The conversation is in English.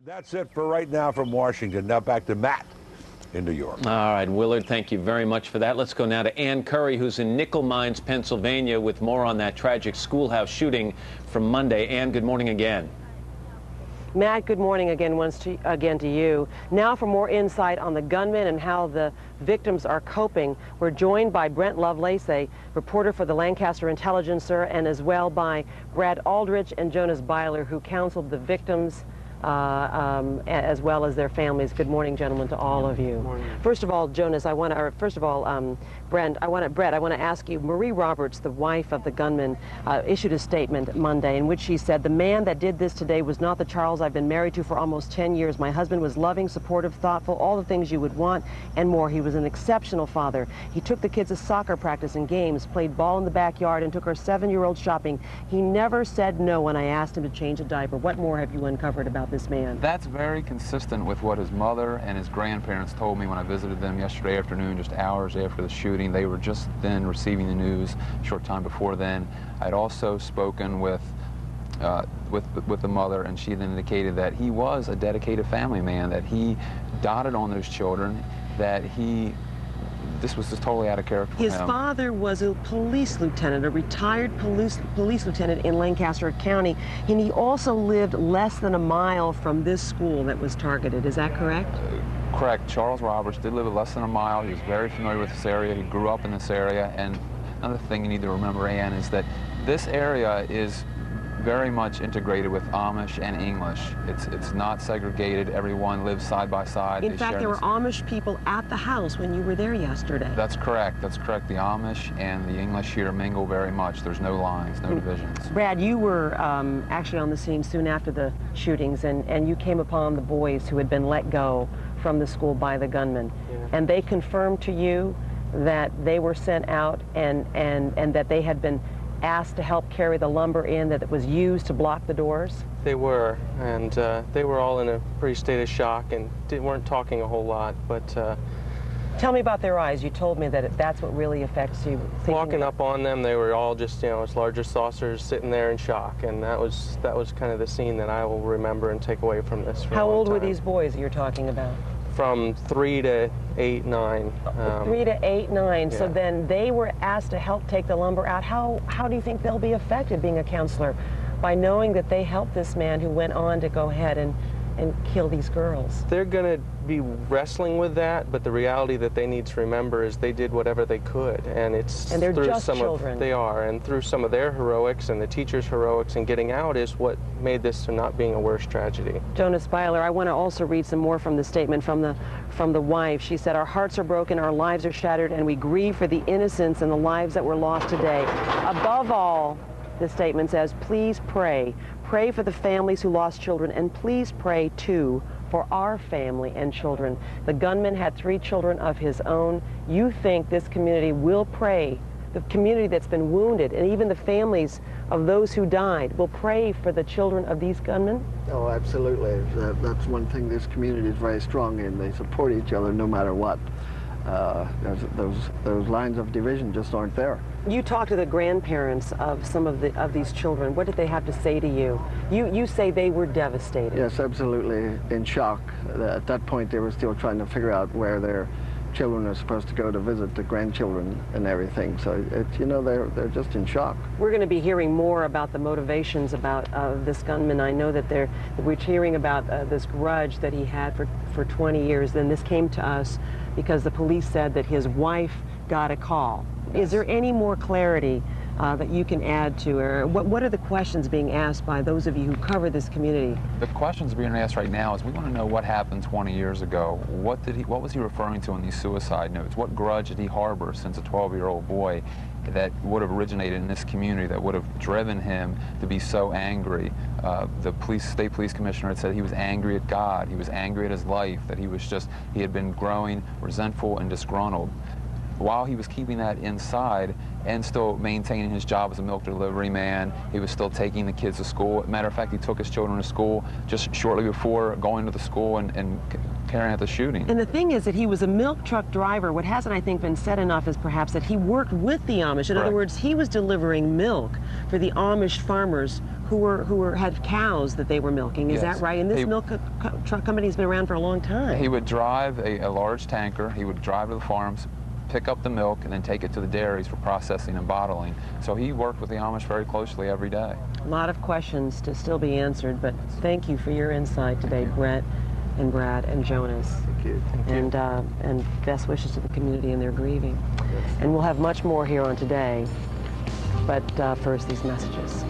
That's it for right now from Washington. Now back to Matt in New York. All right, Willard, thank you very much for that. Let's go now to Ann Curry, who's in Nickel Mines, Pennsylvania, with more on that tragic schoolhouse shooting from Monday. Ann, good morning again. Matt, good morning again to you. Now for more insight on the gunman and how the victims are coping, we're joined by Brent Lovelace, a reporter for the Lancaster Intelligencer, and as well by Brad Aldrich and Jonas Byler, who counseled the victims as well as their families. Good morning, gentlemen, to all of you. Morning. First of all, Jonas, Brent, I want to ask you, Marie Roberts, the wife of the gunman, issued a statement Monday in which she said, "The man that did this today was not the Charles I've been married to for almost 10 years. My husband was loving, supportive, thoughtful, all the things you would want and more. He was an exceptional father. He took the kids to soccer practice and games, played ball in the backyard, and took our 7-year-old shopping. He never said no when I asked him to change a diaper." What more have you uncovered about this man? That's very consistent with what his mother and his grandparents told me when I visited them yesterday afternoon, just hours after the shooting. They were just then receiving the news a short time before then. I'd also spoken with the mother, and she then indicated that he was a dedicated family man, that he dotted on those children, that this was just totally out of character for him. His father was a police lieutenant, a retired police lieutenant in Lancaster County, and he also lived less than a mile from this school that was targeted. Is that correct? Correct. Charles Roberts did live less than a mile. He was very familiar with this area. He grew up in this area. And another thing you need to remember, Ann, is that this area is very much integrated with Amish and English. It's not segregated. Everyone lives side by side. In fact, there were Amish people at the house when you were there yesterday. That's correct. That's correct. The Amish and the English here mingle very much. There's no lines, no divisions. Brad, you were actually on the scene soon after the shootings, and you came upon the boys who had been let go from the school by the gunman. Yeah. And they confirmed to you that they were sent out and that they had been asked to help carry the lumber in that it was used to block the doors? They were, and they were all in a pretty state of shock and weren't talking a whole lot, but... Tell me about their eyes. You told me that that's what really affects you. Walking up on them, they were all just, as large as saucers, sitting there in shock, and that was kind of the scene that I will remember and take away from this for a long time. How old were these boys you're talking about? From 3 to 8, 9. 3 to 8, 9. Yeah. So then they were asked to help take the lumber out. How do you think they'll be affected, being a counselor, by knowing that they helped this man who went on to go ahead and kill these girls? They're going to be wrestling with that, but the reality that they need to remember is they did whatever they could, and they're through just some children. They are, and through some of their heroics and the teachers' heroics and getting out is what made this to not being a worse tragedy. Jonas Byler, I want to also read some more from the statement from the wife. She said, "Our hearts are broken, our lives are shattered, and we grieve for the innocents and the lives that were lost today. Above all," the statement says, "please pray. Pray for the families who lost children, and please pray, too, for our family and children." The gunman had 3 children of his own. You think this community will pray, the community that's been wounded, and even the families of those who died, will pray for the children of these gunmen? Oh, absolutely. That's one thing this community is very strong in. They support each other no matter what. Those lines of division just aren't there. You talked to the grandparents of some of these children. What did they have to say to you? You say they were devastated. Yes, absolutely in shock. At that point, they were still trying to figure out where their children are supposed to go to visit the grandchildren and everything. So they're just in shock. We're going to be hearing more about the motivations about this gunman. I know that we're hearing about this grudge that he had for 20 years. Then this came to us because the police said that his wife got a call. Yes. Is there any more clarity that you can add to, or what are the questions being asked by those of you who cover this community? The questions being asked right now is we want to know what happened 20 years ago. What was he referring to in these suicide notes? What grudge did he harbor since a 12-year-old boy that would have originated in this community, that would have driven him to be so angry? The state police commissioner had said he was angry at God, he was angry at his life, that he had been growing resentful and disgruntled. While he was keeping that inside and still maintaining his job as a milk delivery man, he was still taking the kids to school. Matter of fact, he took his children to school just shortly before going to the school and carrying out the shooting. And the thing is that he was a milk truck driver. What hasn't, I think, been said enough is perhaps that he worked with the Amish. In other words, he was delivering milk for the Amish farmers who had cows that they were milking. Is that right? And this milk truck company has been around for a long time. He would drive a large tanker. He would drive to the farms, pick up the milk, and then take it to the dairies for processing and bottling. So he worked with the Amish very closely every day. A lot of questions to still be answered, but thank you for your insight today, Brett and Brad and Jonas. Thank you. And best wishes to the community in their grieving. And we'll have much more here on Today, but first these messages.